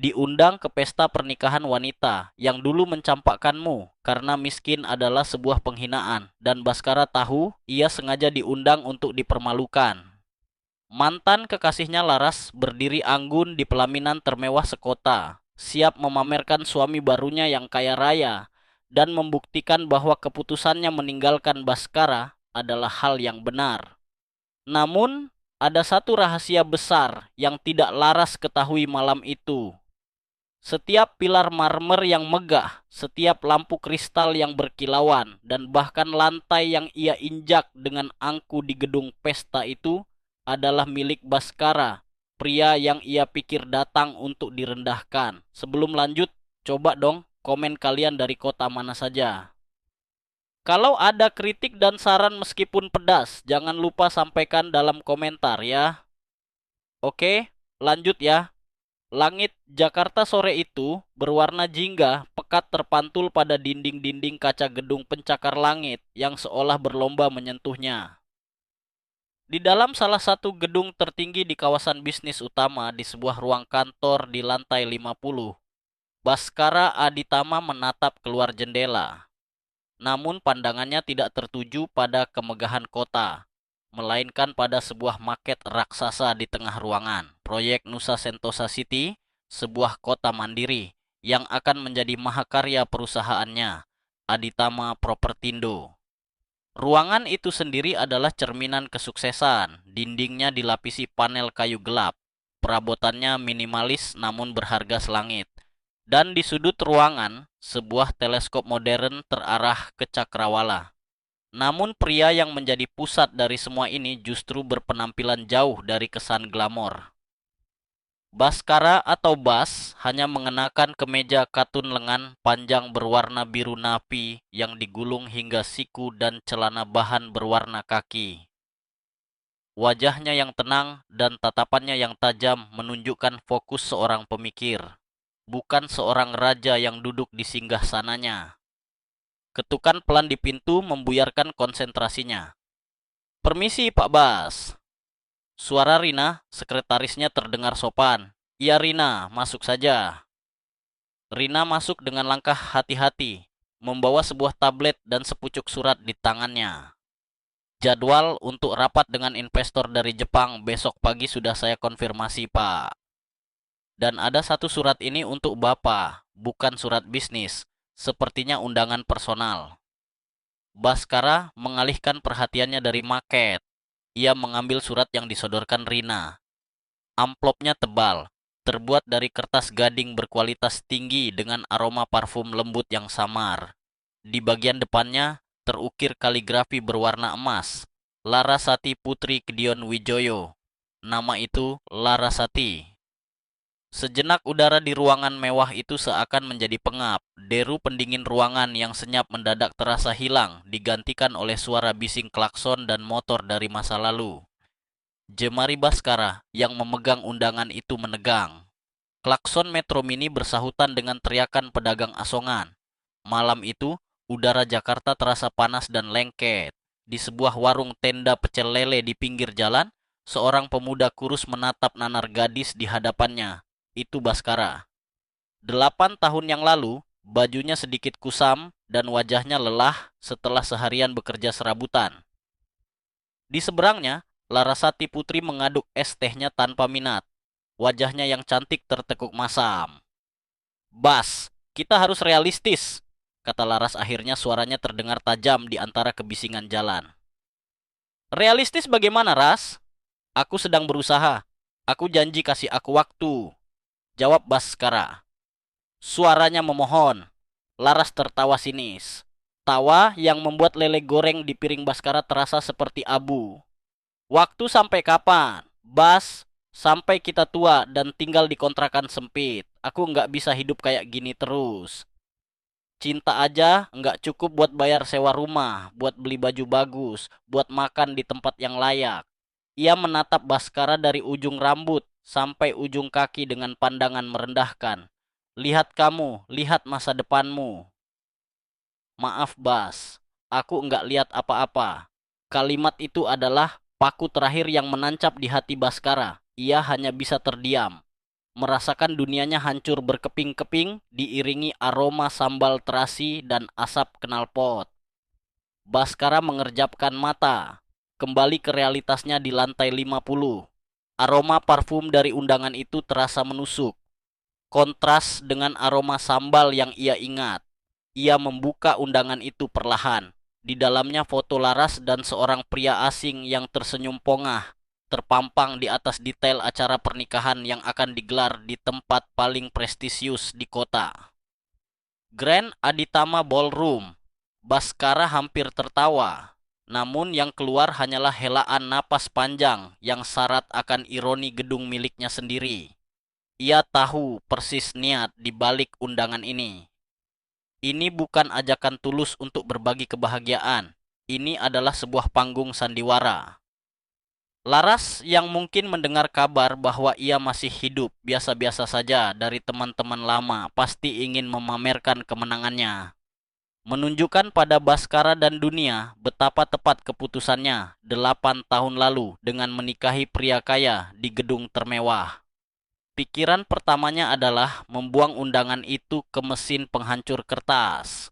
diundang ke pesta pernikahan wanita yang dulu mencampakkanmu karena miskin adalah sebuah penghinaan, dan Baskara tahu ia sengaja diundang untuk dipermalukan. Mantan kekasihnya Laras berdiri anggun di pelaminan termewah sekota, siap memamerkan suami barunya yang kaya raya dan membuktikan bahwa keputusannya meninggalkan Baskara adalah hal yang benar. Namun, ada satu rahasia besar yang tidak Laras ketahui malam itu. Setiap pilar marmer yang megah, setiap lampu kristal yang berkilauan, dan bahkan lantai yang ia injak dengan angku di gedung pesta itu adalah milik Baskara, pria yang ia pikir datang untuk direndahkan. Sebelum lanjut, coba dong komen kalian dari kota mana saja. Kalau ada kritik dan saran meskipun pedas, jangan lupa sampaikan dalam komentar ya. Oke, lanjut ya. Langit Jakarta sore itu berwarna jingga, pekat terpantul pada dinding-dinding kaca gedung pencakar langit yang seolah berlomba menyentuhnya. Di dalam salah satu gedung tertinggi di kawasan bisnis utama di sebuah ruang kantor di lantai 50, Baskara Aditama menatap keluar jendela. Namun pandangannya tidak tertuju pada kemegahan kota, melainkan pada sebuah maket raksasa di tengah ruangan. Proyek Nusa Sentosa City, sebuah kota mandiri yang akan menjadi mahakarya perusahaannya, Aditama Propertindo. Ruangan itu sendiri adalah cerminan kesuksesan. Dindingnya dilapisi panel kayu gelap. Perabotannya minimalis namun berharga selangit. Dan di sudut ruangan, sebuah teleskop modern terarah ke cakrawala. Namun pria yang menjadi pusat dari semua ini justru berpenampilan jauh dari kesan glamor. Baskara atau Bas hanya mengenakan kemeja katun lengan panjang berwarna biru napi yang digulung hingga siku dan celana bahan berwarna kaki. Wajahnya yang tenang dan tatapannya yang tajam menunjukkan fokus seorang pemikir, bukan seorang raja yang duduk di singgah sananya. Ketukan pelan di pintu membuyarkan konsentrasinya. "Permisi, Pak Bas." Suara Rina, sekretarisnya terdengar sopan. "Iya Rina, masuk saja." Rina masuk dengan langkah hati-hati, membawa sebuah tablet dan sepucuk surat di tangannya. "Jadwal untuk rapat dengan investor dari Jepang besok pagi sudah saya konfirmasi, Pak. Dan ada satu surat ini untuk Bapak, bukan surat bisnis, sepertinya undangan personal." Baskara mengalihkan perhatiannya dari maket. Ia mengambil surat yang disodorkan Rina. Amplopnya tebal, terbuat dari kertas gading berkualitas tinggi dengan aroma parfum lembut yang samar. Di bagian depannya terukir kaligrafi berwarna emas. Larasati Putri Kedion Wijoyo. Nama itu Larasati. Sejenak udara di ruangan mewah itu seakan menjadi pengap. Deru pendingin ruangan yang senyap mendadak terasa hilang, digantikan oleh suara bising klakson dan motor dari masa lalu. Jemari Baskara yang memegang undangan itu menegang. Klakson Metro Mini bersahutan dengan teriakan pedagang asongan. Malam itu, udara Jakarta terasa panas dan lengket. Di sebuah warung tenda pecel lele di pinggir jalan, seorang pemuda kurus menatap nanar gadis di hadapannya. Itu Baskara. 8 tahun yang lalu, bajunya sedikit kusam dan wajahnya lelah setelah seharian bekerja serabutan. Di seberangnya, Larasati Putri mengaduk es tehnya tanpa minat. Wajahnya yang cantik tertekuk masam. "Bas, kita harus realistis," kata Laras akhirnya, suaranya terdengar tajam di antara kebisingan jalan. "Realistis bagaimana, Ras? Aku sedang berusaha. Aku janji kasih aku waktu," jawab Baskara. Suaranya memohon. Laras tertawa sinis. Tawa yang membuat lele goreng di piring Baskara terasa seperti abu. "Waktu sampai kapan? Bas, sampai kita tua dan tinggal di kontrakan sempit. Aku nggak bisa hidup kayak gini terus. Cinta aja nggak cukup buat bayar sewa rumah, buat beli baju bagus, buat makan di tempat yang layak." Ia menatap Baskara dari ujung rambut sampai ujung kaki dengan pandangan merendahkan. "Lihat kamu, lihat masa depanmu." "Maaf Bas, aku nggak lihat apa-apa." Kalimat itu adalah paku terakhir yang menancap di hati Baskara. Ia hanya bisa terdiam. merasakan dunianya hancur berkeping-keping diiringi aroma sambal terasi dan asap knalpot. Baskara mengerjapkan mata, kembali ke realitasnya di lantai 50. Aroma parfum dari undangan itu terasa menusuk. Kontras dengan aroma sambal yang ia ingat. Ia membuka undangan itu perlahan. Di dalamnya foto Laras dan seorang pria asing yang tersenyum pongah, terpampang di atas detail acara pernikahan yang akan digelar di tempat paling prestisius di kota. Grand Aditama Ballroom. Baskara hampir tertawa. Namun yang keluar hanyalah helaan napas panjang yang syarat akan ironi gedung miliknya sendiri. Ia tahu persis niat di balik undangan ini. Ini bukan ajakan tulus untuk berbagi kebahagiaan. Ini adalah sebuah panggung sandiwara. Laras yang mungkin mendengar kabar bahwa ia masih hidup biasa-biasa saja dari teman-teman lama pasti ingin memamerkan kemenangannya. Menunjukkan pada Baskara dan dunia betapa tepat keputusannya 8 tahun lalu dengan menikahi pria kaya di gedung termewah. Pikiran pertamanya adalah membuang undangan itu ke mesin penghancur kertas.